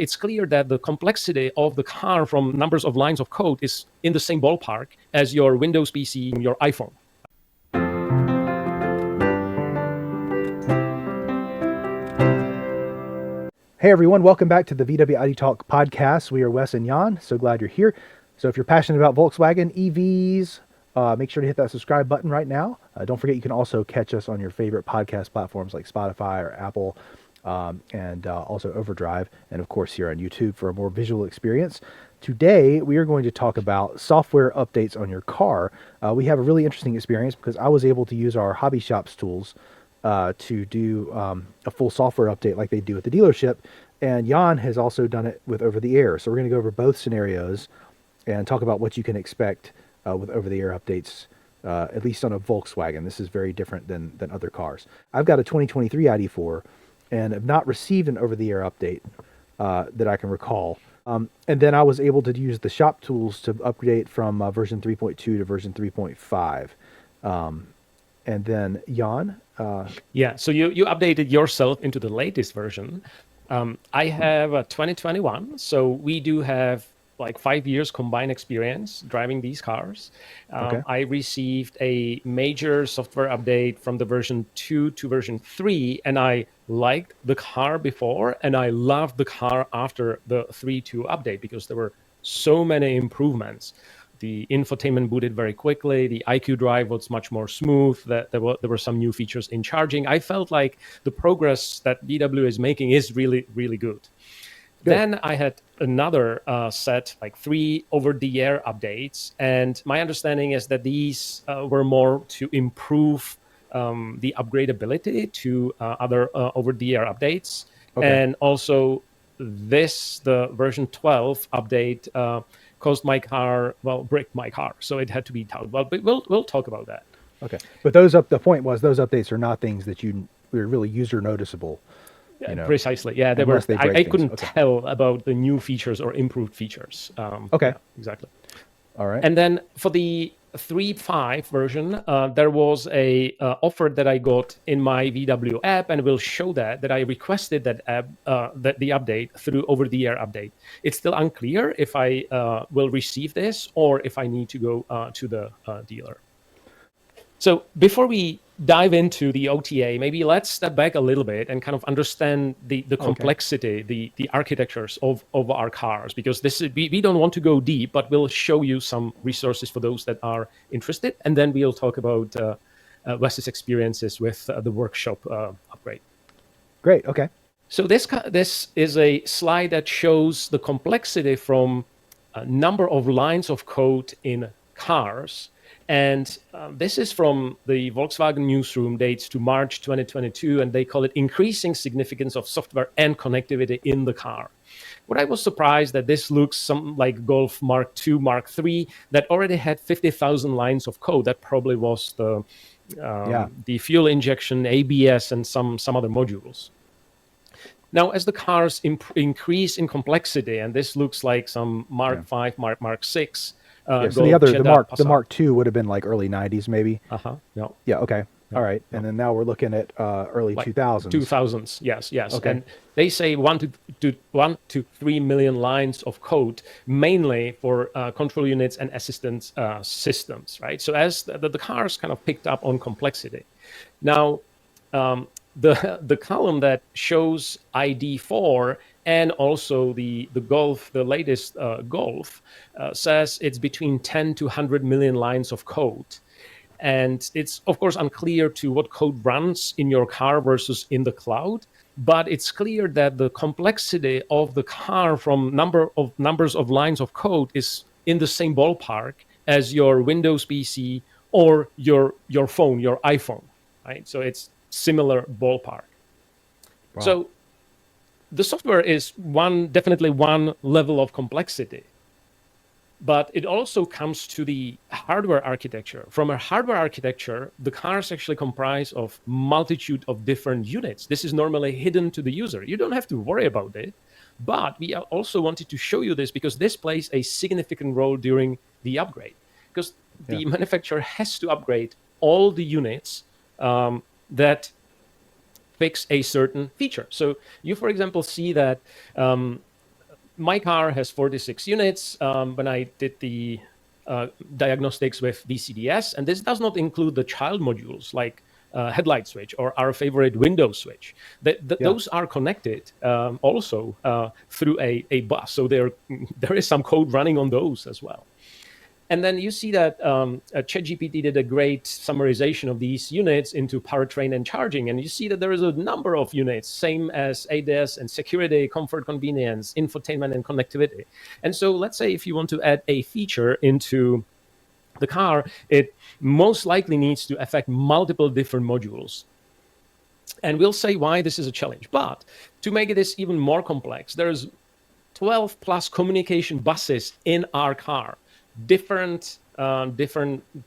it's clear that the complexity of the car from numbers of lines of code is in the same ballpark as your Windows PC and your iPhone. Hey everyone, welcome back to the VWID Talk Podcast. We are Wes and Jan. So glad you're here. So if you're passionate about Volkswagen EVs, make sure to hit that subscribe button right now. Don't forget you can also catch us on your favorite podcast platforms like Spotify or Apple, and also OverDrive, and of course here on YouTube for a more visual experience. Today we are going to talk about software updates on your car. We have a really interesting experience because I was able to use our hobby shops tools to do a full software update like they do at the dealership. And Jan has also done it with over-the-air. So we're going to go over both scenarios and talk about what you can expect with over-the-air updates, at least on a Volkswagen. This is very different than other cars. I've got a 2023 ID4 and have not received an over-the-air update that I can recall. And then I was able to use the shop tools to upgrade from version 3.2 to version 3.5. And then Jan? So you updated yourself into the latest version. I have a 2021, so we do have like 5 years combined experience driving these cars. Okay. I received a major software update from the version 2 to version 3, and I liked the car before, and I loved the car after the 3.2 update because there were so many improvements. The infotainment booted very quickly. The IQ drive was much more smooth. There were some new features in charging. I felt like the progress that VW is making is really, really good. Then I had another set, like 3 over-the-air updates. And my understanding is that these were more to improve the upgradability to other over-the-air updates. Okay. And also the version 12 update caused my car, bricked my car. So it had to be towed. Well, but we'll talk about that. Okay. But the point was those updates are not things that were really user noticeable. Precisely. Yeah, I couldn't tell about the new features or improved features. Okay. Yeah, exactly. All right. And then for the 3.5 version, there was a offer that I got in my VW app, and we'll show that I requested that app, that the update through over-the-air update. It's still unclear if I will receive this or if I need to go to the dealer. So before we dive into the OTA, maybe let's step back a little bit and kind of understand the complexity, the architectures of our cars, because we don't want to go deep, but we'll show you some resources for those that are interested, and then we'll talk about Wes's experiences with the workshop upgrade. Great. Okay. So this is a slide that shows the complexity from a number of lines of code in cars. And this is from the Volkswagen newsroom, dates to March 2022, and they call it increasing significance of software and connectivity in the car. What I was surprised that this looks something like Golf Mark II, Mark III, that already had 50,000 lines of code. That probably was the fuel injection, ABS, and some other modules. Now, as the cars increase in complexity, and this looks like some Mark V, Mark VI, so the Mark II would have been like early 90s, maybe. Yeah. Okay. All right. And then now we're looking at early 2000s. 2000s. Yes. Okay. And they say 1 to 3 million lines of code, mainly for control units and assistance systems, right? So as the cars kind of picked up on complexity. Now, the column that shows ID4 and also the Golf, the latest Golf, says it's between 10 to 100 million lines of code. And it's, of course, unclear to what code runs in your car versus in the cloud. But it's clear that the complexity of the car from numbers of lines of code is in the same ballpark as your Windows PC or your phone, your iPhone, right? So it's similar ballpark. Wow. So the software is definitely one level of complexity, but it also comes to the hardware architecture. From a hardware architecture, the cars actually comprise of multitude of different units. This is normally hidden to the user. You don't have to worry about it, but we also wanted to show you this because this plays a significant role during the upgrade, because the manufacturer has to upgrade all the units that fix a certain feature. So you, for example, see that my car has 46 units when I did the diagnostics with VCDS, and this does not include the child modules like headlight switch or our favorite window switch. Those are connected also through a bus, so there is some code running on those as well. And then you see that ChatGPT did a great summarization of these units into powertrain and charging. And you see that there is a number of units, same as ADAS and security, comfort, convenience, infotainment, and connectivity. And so let's say if you want to add a feature into the car, it most likely needs to affect multiple different modules. And we'll say why this is a challenge. But to make this even more complex, there's 12 plus communication buses in our car. Different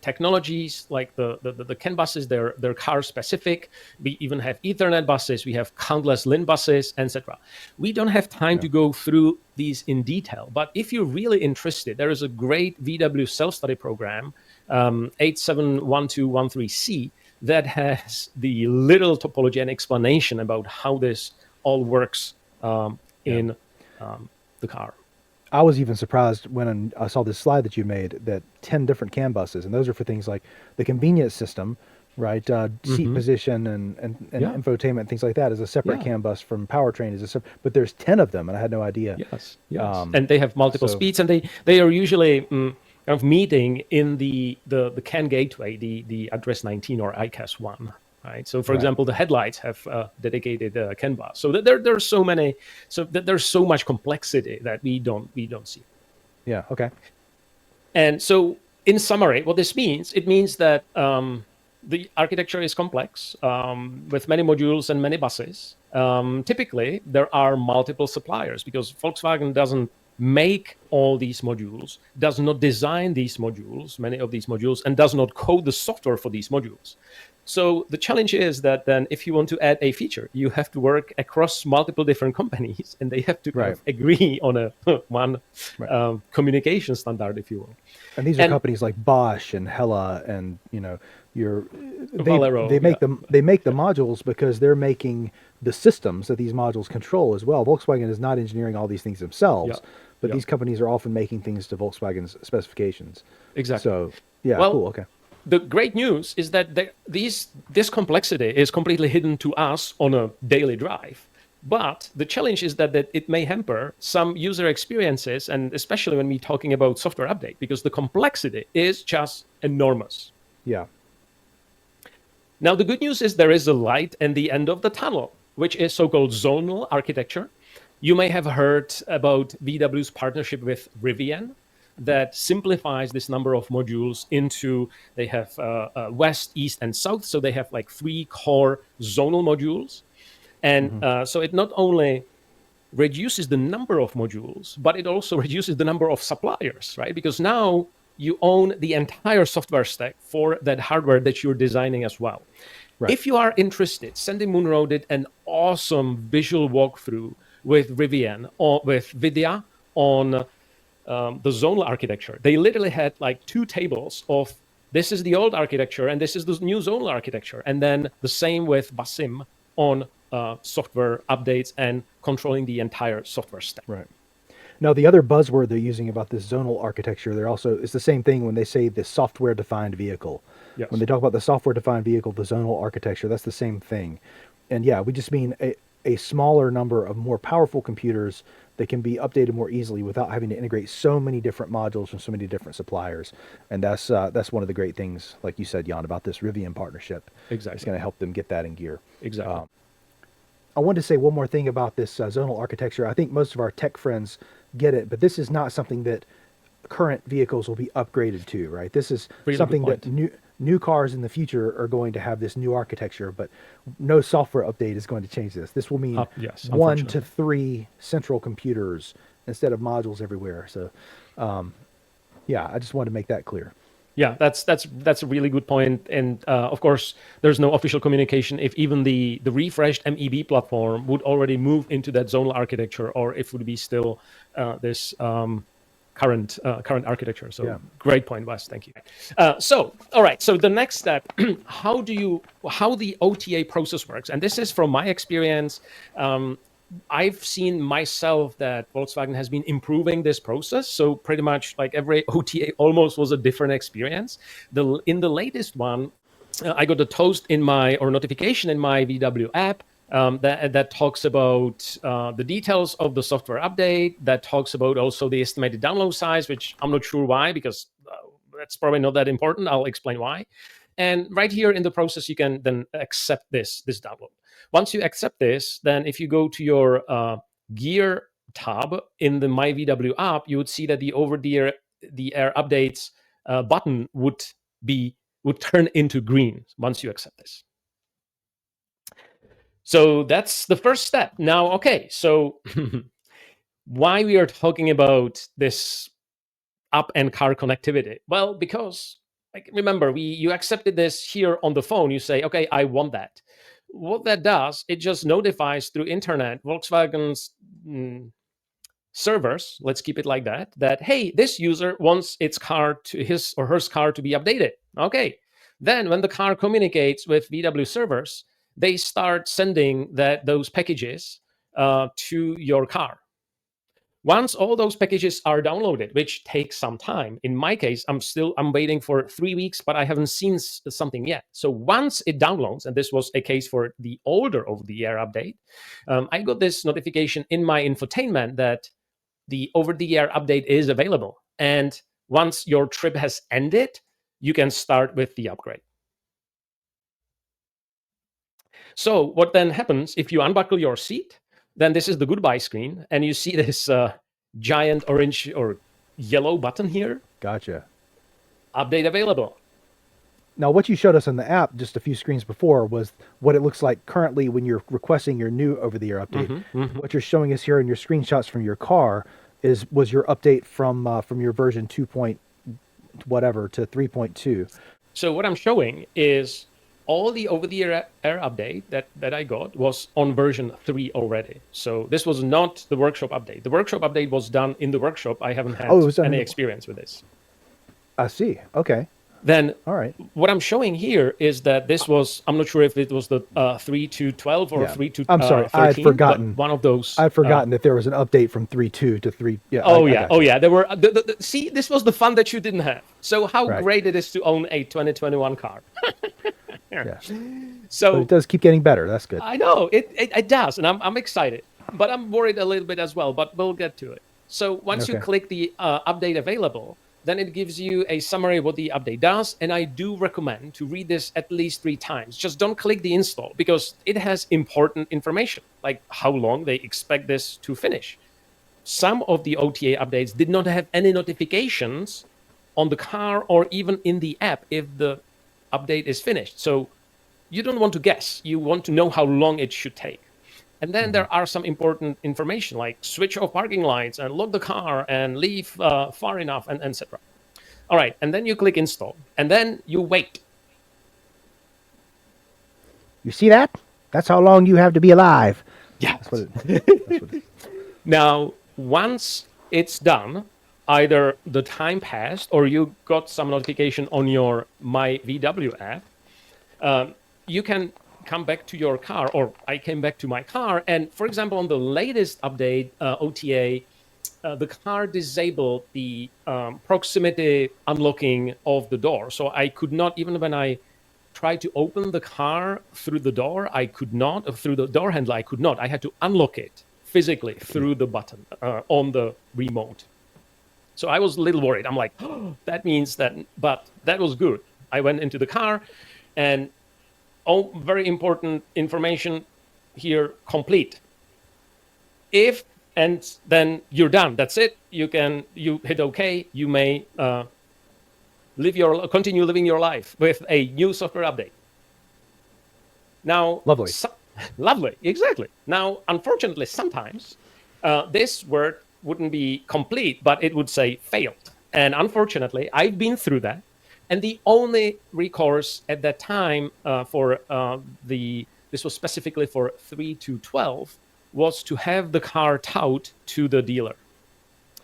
technologies, like the CAN buses, they're car specific. We even have Ethernet buses. We have countless LIN buses, etc. We don't have time to go through these in detail. But if you're really interested, there is a great VW self-study program, 871213C, that has the little topology and explanation about how this all works in the car. I was even surprised when I saw this slide that you made that 10 different CAN buses, and those are for things like the convenience system, right? Seat position and infotainment, things like that is a separate CAN bus from powertrain. But there's 10 of them, and I had no idea. Yes. And they have multiple speeds, and they are usually kind of meeting in the CAN gateway, the address 19 or ICAS 1. Right. So, for example, the headlights have dedicated CAN bus. So there's so many. So there's so much complexity that we don't see. Yeah. Okay. And so, in summary, what this means, it means that the architecture is complex with many modules and many buses. Typically, there are multiple suppliers because Volkswagen doesn't make all these modules, does not design these modules, many of these modules, and does not code the software for these modules. So the challenge is that then if you want to add a feature, you have to work across multiple different companies, and they have to kind of agree on a one communication standard, if you will. And these are companies like Bosch and Hella, and Valero, they make the modules because they're making the systems that these modules control as well. Volkswagen is not engineering all these things themselves, but these companies are often making things to Volkswagen's specifications. Exactly. So cool. Okay. The great news is that this complexity is completely hidden to us on a daily drive. But the challenge is that it may hamper some user experiences, and especially when we're talking about software update, because the complexity is just enormous. Yeah. Now, the good news is there is a light at the end of the tunnel, which is so-called zonal architecture. You may have heard about VW's partnership with Rivian, that simplifies this number of modules into, they have west, east, and south. So they have like 3 core zonal modules. And so it not only reduces the number of modules, but it also reduces the number of suppliers, right? Because now you own the entire software stack for that hardware that you're designing as well. Right. If you are interested, Sandy Munro did an awesome visual walkthrough with Rivian or with VWID on the zonal architecture. They literally had like 2 tables of this is the old architecture and this is the new zonal architecture. And then the same with Basim on software updates and controlling the entire software stack. Right. Now, the other buzzword they're using about this zonal architecture, it's the same thing when they say the software-defined vehicle. Yes. When they talk about the software-defined vehicle, the zonal architecture, that's the same thing. And we just mean a smaller number of more powerful computers that can be updated more easily without having to integrate so many different modules from so many different suppliers. And that's one of the great things, like you said, Jan, about this Rivian partnership. Exactly. It's going to help them get that in gear. Exactly. I wanted to say one more thing about this zonal architecture. I think most of our tech friends get it, but this is not something that current vehicles will be upgraded to, right? This is something that new cars in the future are going to have this new architecture, but no software update is going to change this. This will mean 1 to 3 central computers instead of modules everywhere. So, I just wanted to make that clear. Yeah, that's a really good point. And of course, there's no official communication if even the refreshed MEB platform would already move into that zonal architecture, or if it would be still this current architecture. So great point, Wes. Thank you. So all right. So the next step, how the OTA process works, and this is from my experience. I've seen myself that Volkswagen has been improving this process. So pretty much like every OTA almost was a different experience. In the latest one, I got a toast in my or notification in my VW app that talks about the details of the software update. That talks about also the estimated download size, which I'm not sure why, because that's probably not that important. I'll explain why. And right here in the process, you can then accept this download. Once you accept this, then if you go to your gear tab in the My VW app, you would see that the over-the-air updates button would turn into green once you accept this. So that's the first step. Now, okay, so why we are talking about this app and car connectivity? Well, because like remember, you accepted this here on the phone. You say, okay, I want that. What that does, it just notifies through internet Volkswagen's servers, let's keep it like that, hey, this user wants his or her car to be updated. Okay. Then when the car communicates with VW servers, they start sending those packages to your car. Once all those packages are downloaded, which takes some time, in my case, I'm waiting for 3 weeks, but I haven't seen something yet. So once it downloads, and this was a case for the older over-the-air update, I got this notification in my infotainment that the over-the-air update is available. And once your trip has ended, you can start with the upgrade. So what then happens if you unbuckle your seat? Then this is the goodbye screen, and you see this giant orange or yellow button here. Gotcha. Update available. Now, what you showed us on the app just a few screens before was what it looks like currently when you're requesting your new over-the-air update. What you're showing us here in your screenshots from your car was your update from your version 2 point whatever to 3.2. So what I'm showing is all the over-the-air update that I got was on version 3 already. So this was not the workshop update. The workshop update was done in the workshop. I haven't had any experience with this. I see. Okay. Then all right. What I'm showing here is that this was, I'm not sure if it was the 3 to 12 or 3 to 13. I'm sorry, I had forgotten. One of those. I'd forgotten that there was an update from 3.2 to 3. Yeah. Yeah. There were. See, this was the fun that you didn't have. So how great it is to own a 2021 car. Yeah. So but it does keep getting better. That's good. I know it does, and I'm excited, but I'm worried a little bit as well. But we'll get to it. So once you click the update available, then it gives you a summary of what the update does. And I do recommend to read this at least 3 times. Just don't click the install because it has important information, like how long they expect this to finish. Some of the OTA updates did not have any notifications on the car or even in the app if the update is finished. So you don't want to guess. You want to know how long it should take. And then there are some important information like switch off parking lights and lock the car and leave far enough and etc. All right, and then you click install and then you wait. You see that? That's how long you have to be alive. Yeah. Now, once it's done, either the time passed or you got some notification on your My VW app, you can come back to your car, or I came back to my car, and for example, on the latest update, OTA, the car disabled the proximity unlocking of the door. So I could not, even when I tried to open the car through the door, I could not, through the door handle, I could not. I had to unlock it physically through the button on the remote. So I was a little worried. I'm like, oh, that means that, but that was good. I went into the car and very important information here, complete. If, and then you're done. That's it. You hit OK. You may continue living your life with a new software update. Now, lovely. Lovely, exactly. Now, unfortunately, sometimes this word wouldn't be complete, but it would say failed. And unfortunately, I've been through that. And the only recourse at that time this was specifically for 3 to 12, was to have the car towed to the dealer.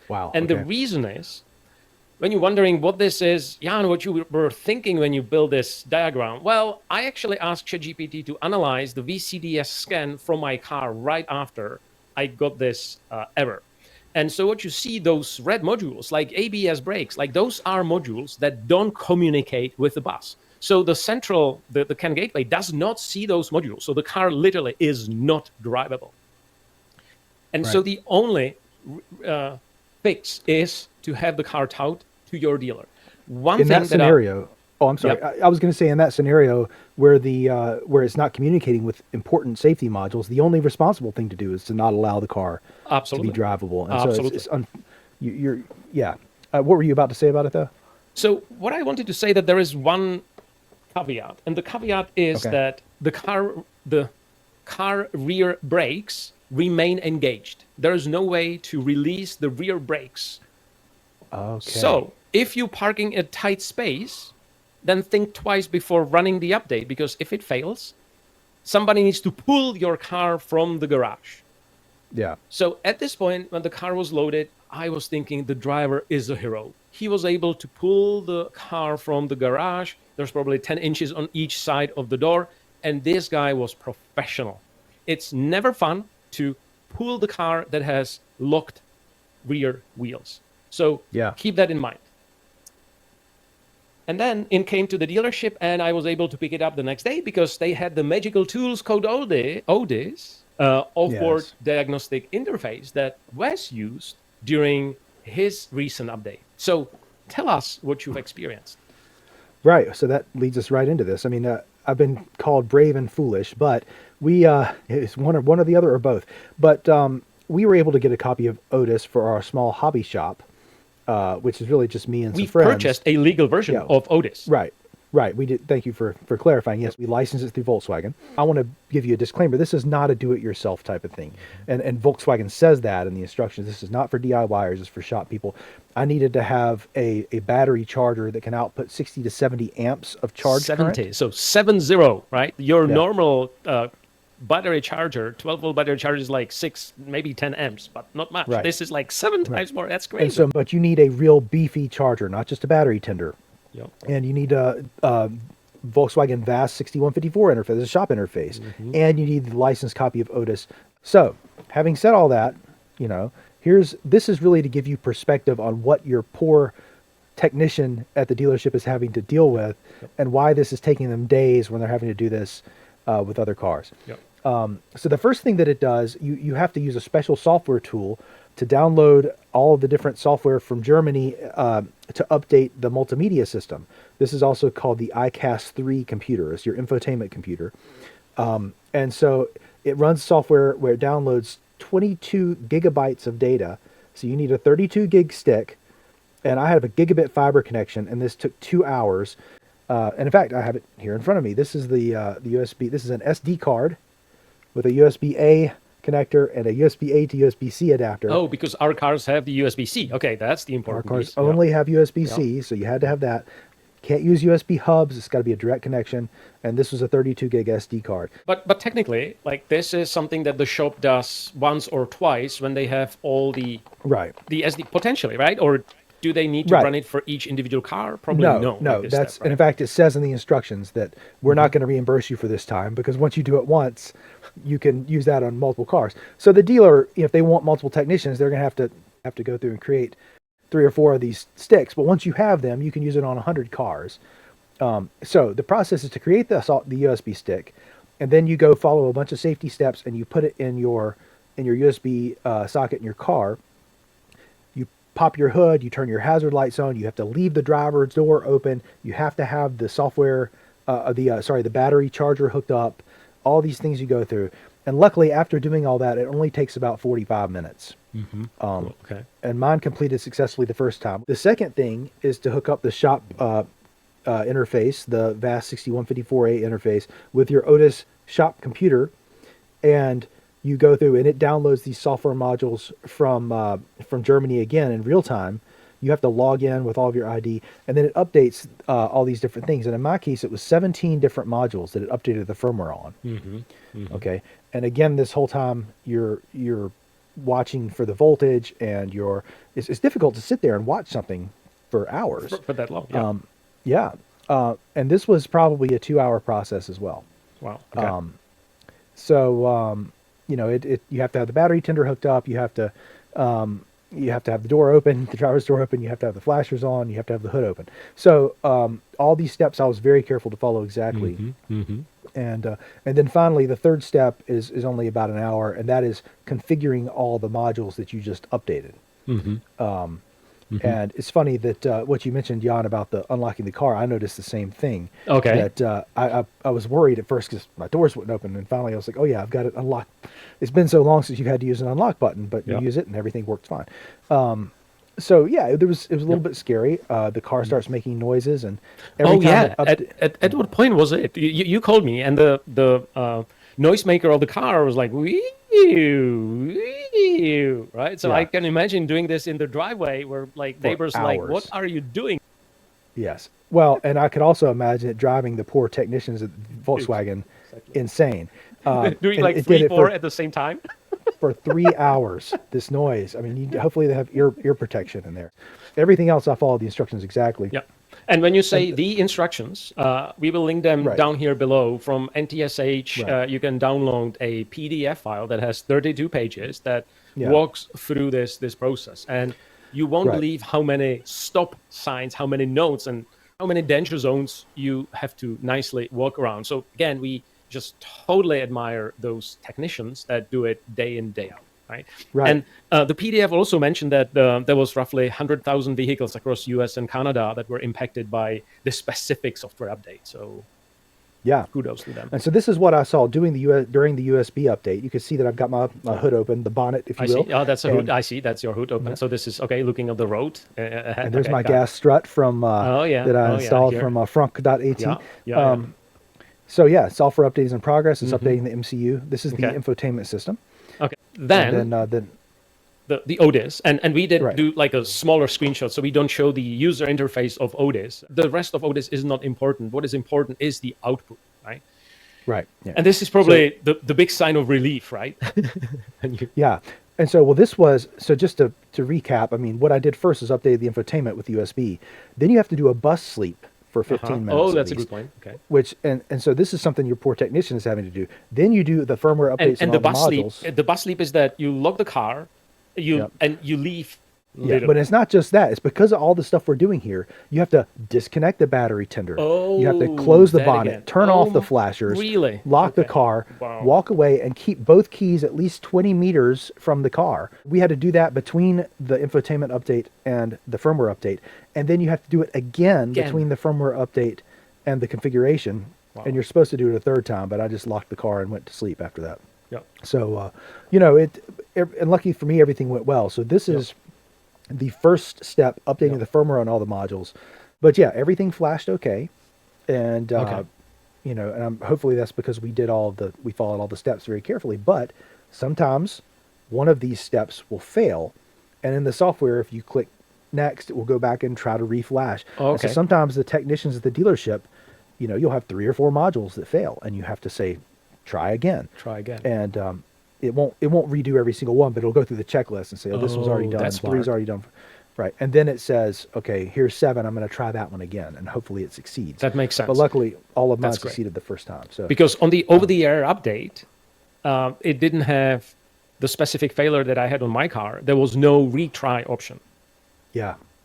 Wow. And the reason is, when you're wondering what this is, Jan, what you were thinking when you built this diagram, well, I actually asked ChatGPT to analyze the VCDS scan from my car right after I got this error. And so what you see, those red modules, like ABS brakes, like those are modules that don't communicate with the bus. So the central, the CAN gateway does not see those modules. So the car literally is not drivable. And so the only fix is to have the car towed to your dealer. In that scenario, I'm sorry. I was going to say in that scenario where where it's not communicating with important safety modules, the only responsible thing to do is to not allow the car to be drivable. And so what were you about to say about it though? So what I wanted to say that there is one caveat, and the caveat is that the car rear brakes remain engaged. There is no way to release the rear brakes. Okay. So if you're parking a tight space, then think twice before running the update, because if it fails, somebody needs to pull your car from the garage. Yeah. So at this point, when the car was loaded, I was thinking the driver is a hero. He was able to pull the car from the garage. There's probably 10 inches on each side of the door. And this guy was professional. It's never fun to pull the car that has locked rear wheels. So keep that in mind. And then it came to the dealership, and I was able to pick it up the next day because they had the magical tools called ODIS, off-board diagnostic interface that Wes used during his recent update. So tell us what you've experienced. Right. So that leads us right into this. I mean, I've been called brave and foolish, but it's one or the other or both. But we were able to get a copy of ODIS for our small hobby shop, which is really just me and some friends. We purchased a legal version of ODIS. Right. We did. Thank you for clarifying. Yes, we licensed it through Volkswagen. I want to give you a disclaimer. This is not a do-it-yourself type of thing. And Volkswagen says that in the instructions. This is not for DIYers. It's for shop people. I needed to have a battery charger that can output 60 to 70 amps of charge 70. current. So 70, right? Your normal battery charger, 12-volt battery charger is like 6, maybe 10 amps, but not much. Right. This is like 7 times more. That's crazy. And so, but you need a real beefy charger, not just a battery tender. Yep. And you need a Volkswagen VAS 6154 interface, a shop interface, and you need the licensed copy of ODIS. So, having said all that, this is really to give you perspective on what your poor technician at the dealership is having to deal with, and why this is taking them days when they're having to do this with other cars. Yep. So the first thing that it does, you have to use a special software tool to download all of the different software from Germany to update the multimedia system. This is also called the iCast 3 computer. It's your infotainment computer. And so it runs software where it downloads 22 gigabytes of data. So you need a 32 gig stick. And I have a gigabit fiber connection, and this took 2 hours. And in fact, I have it here in front of me. This is the USB. This is an SD card with a USB-A connector and a USB-A to USB-C adapter. Oh, because our cars have the USB-C. Okay, that's the important piece. Our cars piece. only have USB-C, so you had to have that. Can't use USB hubs. It's got to be a direct connection. And this was a 32 gig SD card. But technically, like, this is something that the shop does once or twice when they have all the SD potentially, right? Or do they need to run it for each individual car? Probably no. No, that's and in fact, it says in the instructions that we're not going to reimburse you for this time, because once you do it once, you can use that on multiple cars. So the dealer, if they want multiple technicians, they're going to have to go through and create 3 or 4 of these sticks. But once you have them, you can use it on 100 cars. So the process is to create the USB stick, and then you go follow a bunch of safety steps, and you put it in your USB socket in your car. Pop your hood, you turn your hazard lights on, you have to leave the driver's door open, you have to have the software, the battery charger hooked up, all these things you go through. And luckily, after doing all that, it only takes about 45 minutes. And mine completed successfully the first time. The second thing is to hook up the shop interface, the VAS 6154A interface, with your ODIS shop computer, and you go through and it downloads these software modules from Germany again in real time. You have to log in with all of your ID, and then it updates all these different things. And in my case, it was 17 different modules that it updated the firmware on. Okay, and again, this whole time you're watching for the voltage, and it's difficult to sit there and watch something for hours for that long. And this was probably a 2-hour process as well. Wow. Okay. you have to have the battery tender hooked up. You have to have the door open, the driver's door open. You have to have the flashers on. You have to have the hood open. So all these steps I was very careful to follow exactly. And then finally, the third step is only about an hour, and that is configuring all the modules that you just updated. And it's funny that what you mentioned, Jan, about the unlocking the car, I noticed the same thing. Okay. That I was worried at first because my doors wouldn't open, and finally I was like, oh yeah, I've got it unlocked. It's been so long since you've had to use an unlock button, but you use it and everything works fine. So yeah, it was a little bit scary. The car starts making noises, and every time at what point was it? You called me, and the noisemaker of the car was like, wee, right? So I can imagine doing this in the driveway where like neighbors like, what are you doing? Yes. Well, and I could also imagine it driving the poor technicians at Volkswagen insane. Doing like 3-4 at the same time? For 3 hours, this noise. I mean, hopefully they have ear protection in there. Everything else, I followed the instructions exactly. Yeah. And when you say the instructions, we will link them down here below. From NTSH, you can download a PDF file that has 32 pages that walks through this process. And you won't believe how many stop signs, how many notes, and how many danger zones you have to nicely walk around. So again, we just totally admire those technicians that do it day in, day out. Right. And the PDF also mentioned that there was roughly 100,000 vehicles across US and Canada that were impacted by the specific software update. So kudos to them. And so this is what I saw during the USB update. You can see that I've got my hood open, the bonnet, if you will. See. Oh, that's a hood. I see. That's your hood open. So this is looking at the road. And there's my gas strut from that I installed from Frank.at. So software update is in progress. It's updating the MCU. This is the infotainment system. Okay. Then the ODIS, and we did do like a smaller screenshot, so we don't show the user interface of ODIS. The rest of ODIS is not important. What is important is the output, right? Right. Yeah. And this is probably the big sign of relief, right? And so, this was, just to recap, I mean, what I did first is updated the infotainment with USB. Then you have to do a bus sleep for 15 minutes. Oh, that's a good point. Okay. Which and so this is something your poor technician is having to do. Then you do the firmware updates and on the all bus the modules. sleep. The bus sleep is that you lock the car, and you leave. Yeah, but it's not just that. It's because of all the stuff we're doing here. You have to disconnect the battery tender. You have to close the bonnet, turn off the flashers, lock the car, walk away, and keep both keys at least 20 meters from the car. We had to do that between the infotainment update and the firmware update. And then you have to do it again. Between the firmware update and the configuration. And you're supposed to do it a third time, but I just locked the car and went to sleep after that. So, and lucky for me, everything went well. So this is the first step, updating the firmware on all the modules. But everything flashed okay. And, and hopefully that's because we followed all the steps very carefully. But sometimes one of these steps will fail. And in the software, if you click next, it will go back and try to reflash. So sometimes the technicians at the dealership, you'll have 3 or 4 modules that fail, and you have to say, try again. And it won't redo every single one, but it'll go through the checklist and say, this one's already done, 3's already done. Right. And then it says, okay, here's 7. I'm going to try that one again, and hopefully it succeeds. That makes sense. But luckily, all of mine succeeded the first time. So because on the over-the-air update, it didn't have the specific failure that I had on my car. There was no retry option.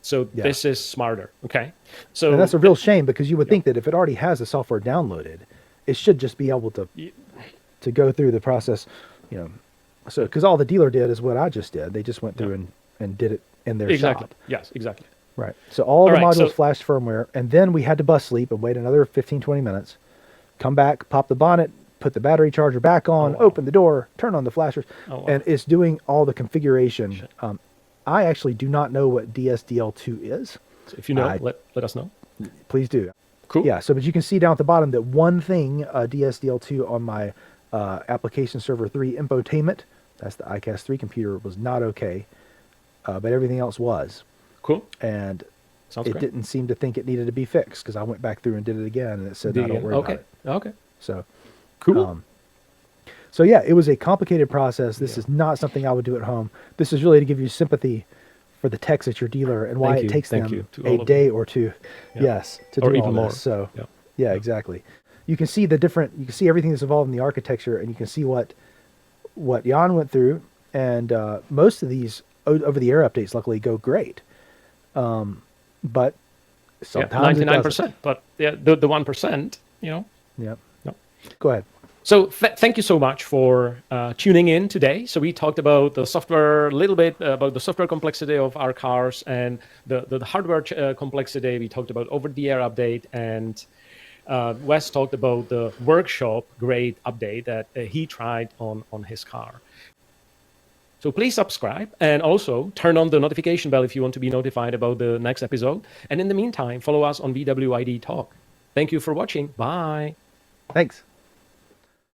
So this is smarter. Okay. So and that's a real shame, because you would think that if it already has the software downloaded, it should just be able to go through the process, So because all the dealer did is what I just did. They just went through and did it in their shop. Yes, exactly. Right. So all the modules flashed firmware, and then we had to bus sleep and wait another 15, 20 minutes, come back, pop the bonnet, put the battery charger back on, open the door, turn on the flashers, and it's doing all the configuration. I actually do not know what DSDL2 is. So if you know, let us know. Please do. Cool. Yeah, but you can see down at the bottom that one thing, DSDL2 on my application server 3 infotainment, that's the ICAS 3 computer, was not okay, but everything else was. Cool. And it didn't seem to think it needed to be fixed, because I went back through and did it again, and it said, no, don't worry about it. Okay. So, cool. It was a complicated process. This is not something I would do at home. This is really to give you sympathy for the techs at your dealer and why it takes them a day or two. Yes, to do all this. So, exactly. You can see you can see everything that's involved in the architecture, and you can see what what Jan went through, and most of these over-the-air updates luckily go great. But sometimes 99%, but the 1%, Yeah. No. Go ahead. So thank you so much for tuning in today. So we talked about the software, a little bit about the software complexity of our cars and the hardware complexity. We talked about over-the-air update, and Wes talked about the workshop grade update that he tried on his car. So please subscribe and also turn on the notification bell if you want to be notified about the next episode. And in the meantime, follow us on VWID Talk. Thank you for watching. Bye. Thanks.